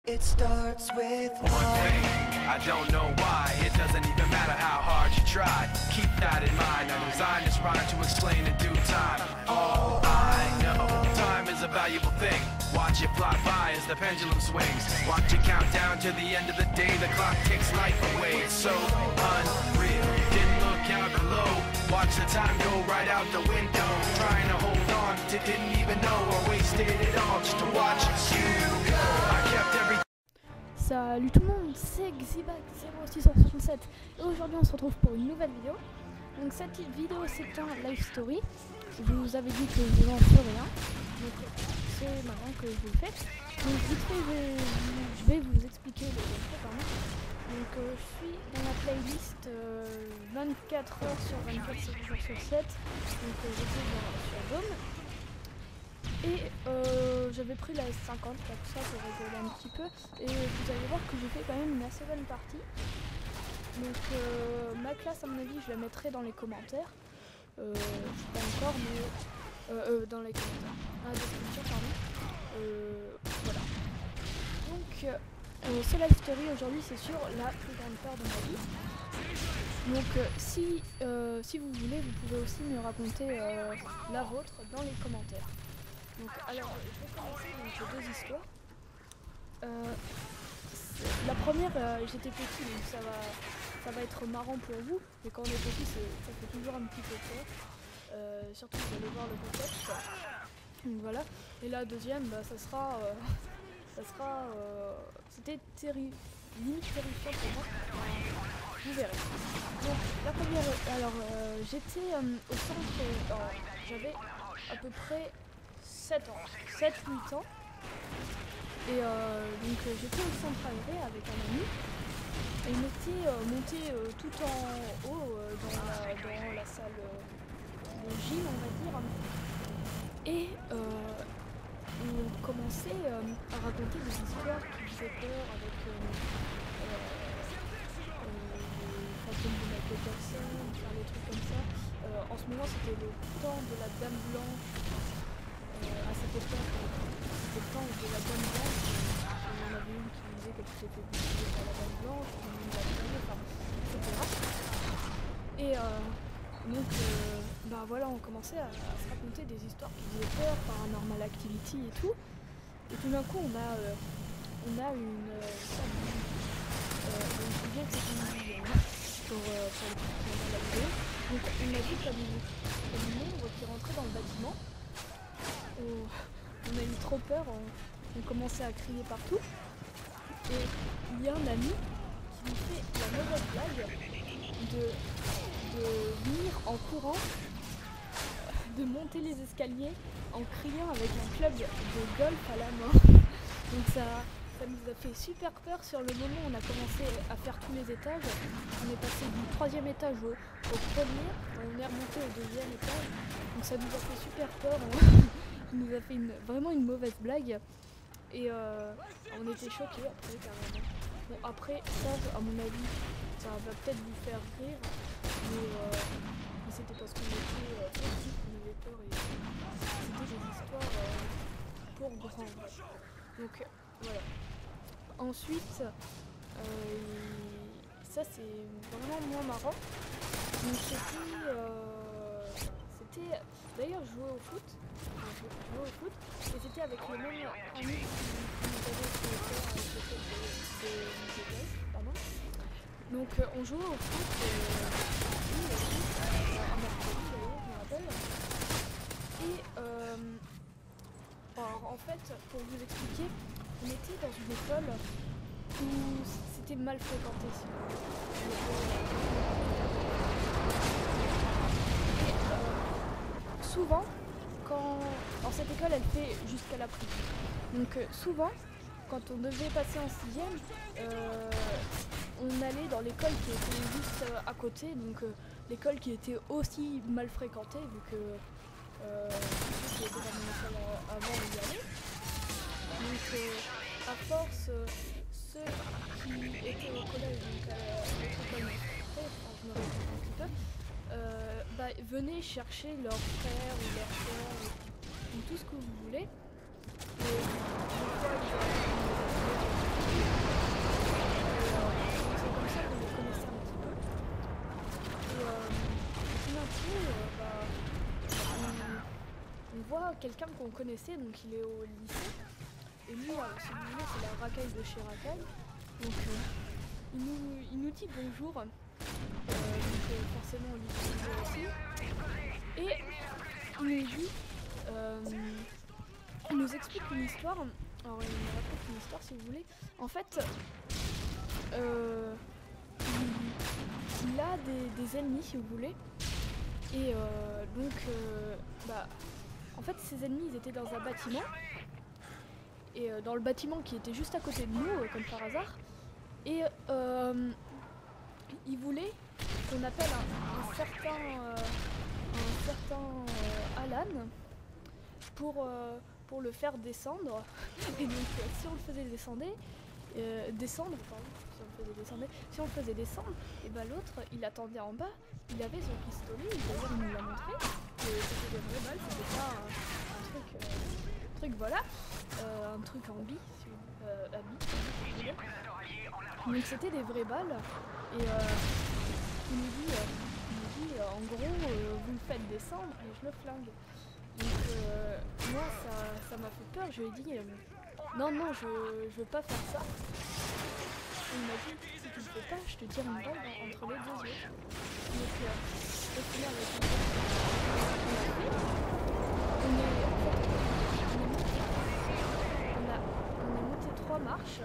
It starts with one thing, I don't know why. It doesn't even matter how hard you try. Keep that in mind. I designed this rhyme to explain in due time. All I know, time is a valuable thing. Watch it fly by as the pendulum swings. Watch it count down to the end of the day. The clock takes life away. It's so unreal. Didn't look out below. Watch the time go right out the window. Trying to hold on to didn't even know or wasted it all just to watch you go. I kept every. Salut tout le monde, c'est Xibac0667 et aujourd'hui on se retrouve pour une nouvelle vidéo. Donc cette vidéo c'est un live story. Je vous avais dit que je n'en ferais rien, donc c'est maintenant que je le fais. Donc vite fait je vais vous expliquer le gameplay. Donc je suis dans la playlist 24 heures sur 24, 7 jours sur 7. Donc j'étais sur Dome. Et j'avais pris la S50 comme ça pour rigoler un petit peu. Et vous allez voir que j'ai fait quand même une assez bonne partie. Donc ma classe à mon avis je la mettrai dans les commentaires. Je sais pas encore mais dans les commentaires. Dans la description pardon. Voilà. Donc ce live story aujourd'hui c'est sur la plus grande peur de ma vie. Donc si vous voulez vous pouvez aussi me raconter la vôtre dans les commentaires. Donc alors je vais commencer avec deux histoires. La première j'étais petit donc ça va être marrant pour vous, mais quand on est petit ça fait toujours un petit peu peur. Surtout vous allez voir le contexte. Donc voilà. Et la deuxième ça sera c'était limite terrifiant pour moi. Vous verrez. Donc la première alors j'étais au centre j'avais à peu près 7-8 ans et donc j'étais au centre aéré avec un ami et on était monté tout en haut dans la salle de gym on va dire et on commençait à raconter des histoires qui faisaient peur avec les fantômes de Michael Jackson, faire des trucs comme ça. En ce moment c'était le temps de la Dame Blanche. À cette époque, c'était le temps de la Dame Blanche. On en avait une qui disait qu'elle s'était fait bousiller par la Dame Blanche, on l'a tuée, enfin, etc. Et donc, voilà, on commençait à se raconter des histoires qui faisaient peur, Paranormal Activity et tout. Et tout d'un coup, on a une salle de gym. Je me souviens que c'était une vidéo pour le petit de la vidéo. Donc, on a vu comme une ombre qui rentrait dans le bâtiment. On a eu trop peur, on commençait à crier partout et il y a un ami qui nous fait la mauvaise blague de venir en courant, de monter les escaliers en criant avec un club de golf à la main. Donc ça nous a fait super peur sur le moment où on a commencé à faire tous les étages. On est passé du 3e étage au 1er, on est remonté au 2e étage, donc ça nous a fait super peur. Il nous a fait vraiment une mauvaise blague et on était choqués après carrément. Bon après ça à mon avis ça va peut-être vous faire rire mais c'était parce qu'on était petits, qu'on avait peur et c'était des histoires pour grands. Donc voilà. Ensuite ça c'est vraiment moins marrant. Donc c'était d'ailleurs je jouais au foot et c'était avec le même ami qui nous avait fait peur avec le fait de pardon. Donc on jouait au foot un mercredi d'ailleurs je me rappelle et alors, en fait pour vous expliquer on était dans une école où c'était mal fréquenté si vous voulez. Et souvent alors cette école elle fait jusqu'à la primaire. Donc souvent quand on devait passer en 6e, on allait dans l'école qui était juste à côté, donc l'école qui était aussi mal fréquentée vu que ceux qui étaient dans mon école avant y allaient. Donc à force ceux qui étaient au collège, donc à l'école je me répète un petit peu. Venez chercher leurs frères ou leurs sœurs ou tout ce que vous voulez. Et des fois, quelqu'un qu'on connaissait, donc il est au lycée. Et lui, si vous voulez, c'est la racaille de chez Racaille. Donc il nous dit bonjour. Forcément on lui dit bonjour aussi. Et il nous dit, il nous explique une histoire. Alors il me raconte une histoire si vous voulez. En fait, il a des ennemis si vous voulez. Et en fait ses ennemis ils étaient dans un bâtiment. Et dans le bâtiment qui était juste à côté de nous, comme par hasard. Et il voulait qu'on appelle un certain Alan pour le faire descendre. Et donc si on le faisait si on le faisait descendre, et ben l'autre il attendait en bas, il avait son pistolet, il nous l'a montré, et c'était des vraies balles, c'était pas un truc voilà, un truc en bi, à bi, si vous voulez. Donc c'était des vraies balles, et il nous dit en gros vous le faites descendre et je le flingue. Donc moi ça m'a fait peur, je lui ai dit non je veux pas faire ça. Et il m'a dit si tu le fais pas je te tire une balle entre les deux yeux. Donc au final on est monté 3 marches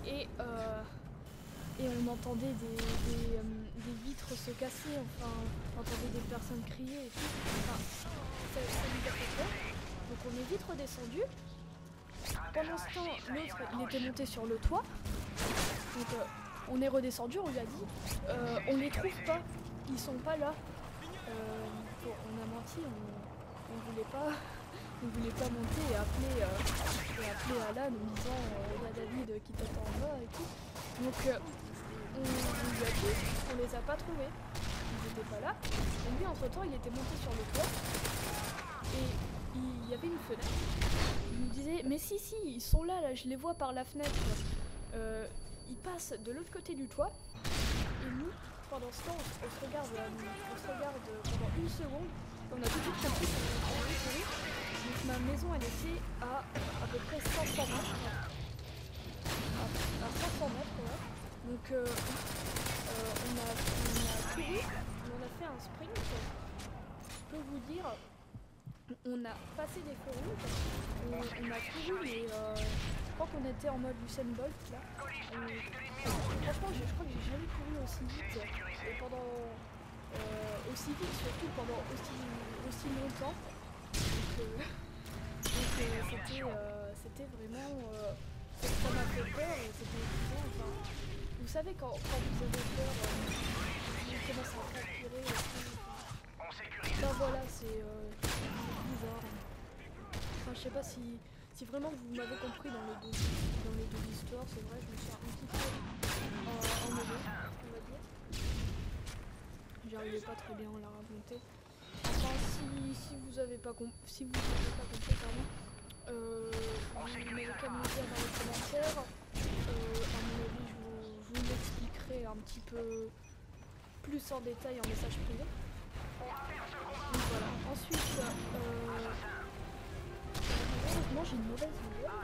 et on entendait des vitres se casser, enfin on entendait des personnes crier et tout, enfin ça nous a fait peur. Donc on est vite redescendu. Pendant ce temps l'autre il était monté sur le toit, donc on est redescendu, on lui a dit on les trouve pas, ils sont pas là. On a menti, on voulait pas monter et appeler Alan en disant il y a David qui t'attend en bas et tout. Donc on lui a dit on les a pas trouvés, ils étaient pas là. Et lui entre temps il était monté sur le toit et il y avait une fenêtre. Il nous disait mais si ils sont là je les vois par la fenêtre. Ils passent de l'autre côté du toit et nous pendant ce temps on se regarde pendant une seconde et on a tout de suite compris qu'on avait couru. Donc ma maison elle était à peu près 500 mètres. À 500 mètres ouais. Donc on a couru, on a fait un sprint. Je peux vous dire, on a passé des feux rouges, on a couru et je crois qu'on était en mode Usain Bolt là. Franchement je crois que j'ai jamais couru aussi vite et pendant aussi vite surtout pendant aussi longtemps. Donc c'était vraiment ça m'a fait peur et c'était épuisant. Enfin, vous savez quand vous avez peur vous commencez à transpirer et tout. Enfin voilà c'est bizarre. Enfin je sais pas si vraiment vous m'avez compris dans les deux histoires, c'est vrai je me suis un petit peu emmêlée, on va dire. J'arrivais pas très bien à la raconter. Enfin si vous avez pas compris, pardon, vous n'avez qu'à me le dire dans les commentaires. À mon avis je vous l'expliquerai un petit peu plus en détail en message privé. Donc voilà. Ensuite malheureusement j'ai une mauvaise nouvelle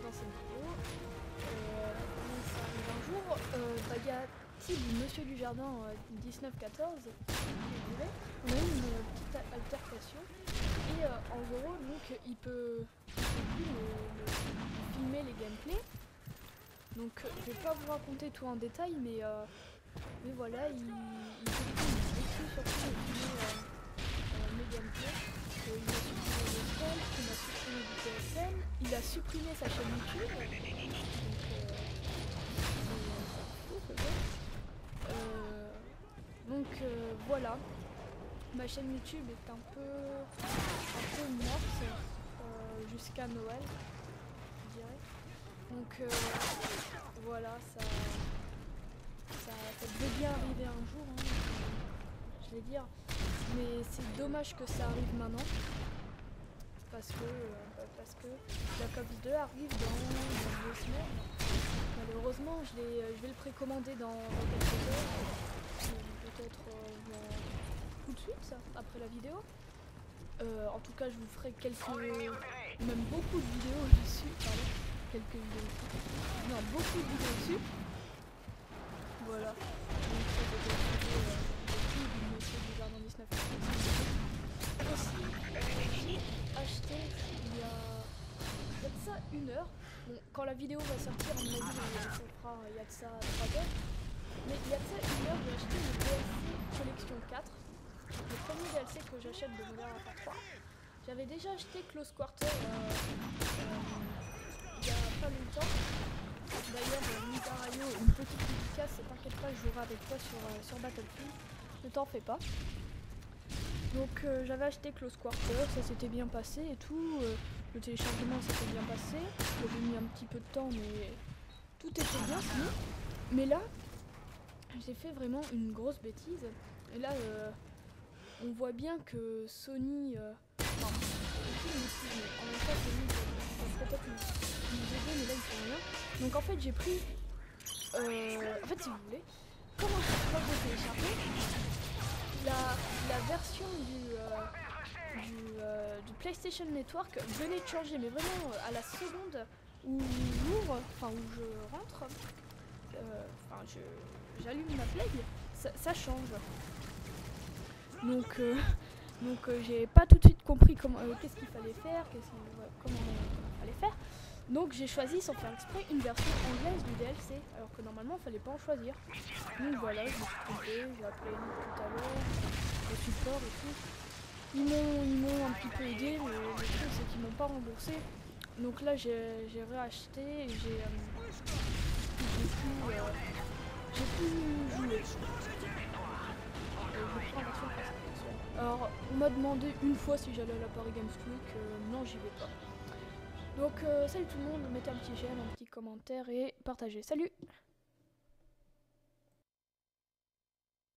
dans cette vidéo. Ça arrive un jour, y a Monsieur du Jardin 1914, on a eu une petite altercation et en gros donc il peut plus filmer les gameplays. Donc je vais pas vous raconter tout en détail mais voilà il peut surtout filmer mes gameplays. Il a supprimé le stealth, il a supprimé du PSN, il a supprimé sa chaîne YouTube. Donc voilà, ma chaîne YouTube est un peu morte jusqu'à Noël, je dirais. Donc voilà, ça devait bien arriver un jour, hein, je vais dire. Mais c'est dommage que ça arrive maintenant, parce que Black Ops 2 arrive dans 2 semaines. Malheureusement, je vais le précommander dans quelques heures, peut-être tout de suite, après la vidéo. En tout cas, je vous ferai même beaucoup de vidéos dessus. Pardon, quelques vidéos dessus. Non, beaucoup de vidéos dessus. Voilà. Donc, ça c'était le sujet du monsieur du Jardin 19. Aussi, j'ai acheté il y a de ça 1 heure. Bon, quand la vidéo va sortir, à mon avis, ça fera il y a de ça 3 heures. Mais il y a de ça 1 heure, j'ai acheté le DLC Collection 4. Le premier DLC que j'achète de Modern Warfare 3. J'avais déjà acheté Close Quarter il y a pas longtemps. D'ailleurs, Nitarayo, une petite dédicace, t'inquiète pas, je jouerai avec toi sur Battlefield. Ne t'en fais pas. Donc j'avais acheté Close Quarter, ça s'était bien passé et tout. Le téléchargement s'était bien passé. J'avais mis un petit peu de temps, mais tout était bien sinon. Mais là, j'ai fait vraiment une grosse bêtise. Et là, on voit bien que Sony... en même temps, Sony va peut-être nous aider, mais là, ils font rien. Donc en fait, j'ai pris... en fait, si vous voulez, comment j'ai téléchargé la version du PlayStation Network venait de changer, mais vraiment à la seconde où j'ouvre, enfin où je rentre, j'allume ma play, ça change. Donc j'ai pas tout de suite compris qu'est-ce qu'il fallait faire, comment il fallait faire. Donc j'ai choisi sans faire exprès une version anglaise du DLC, alors que normalement il fallait pas en choisir. Donc voilà, je me suis trompée, j'ai appelé tout à l'heure, le support et tout. Ils m'ont un petit peu aidé, mais le truc c'est qu'ils m'ont pas remboursé. Donc là j'ai réacheté et j'ai pu jouer. Alors on m'a demandé une fois si j'allais à la Paris Games Week, non j'y vais pas. Donc salut tout le monde, mettez un petit j'aime, un petit commentaire et partagez. Salut!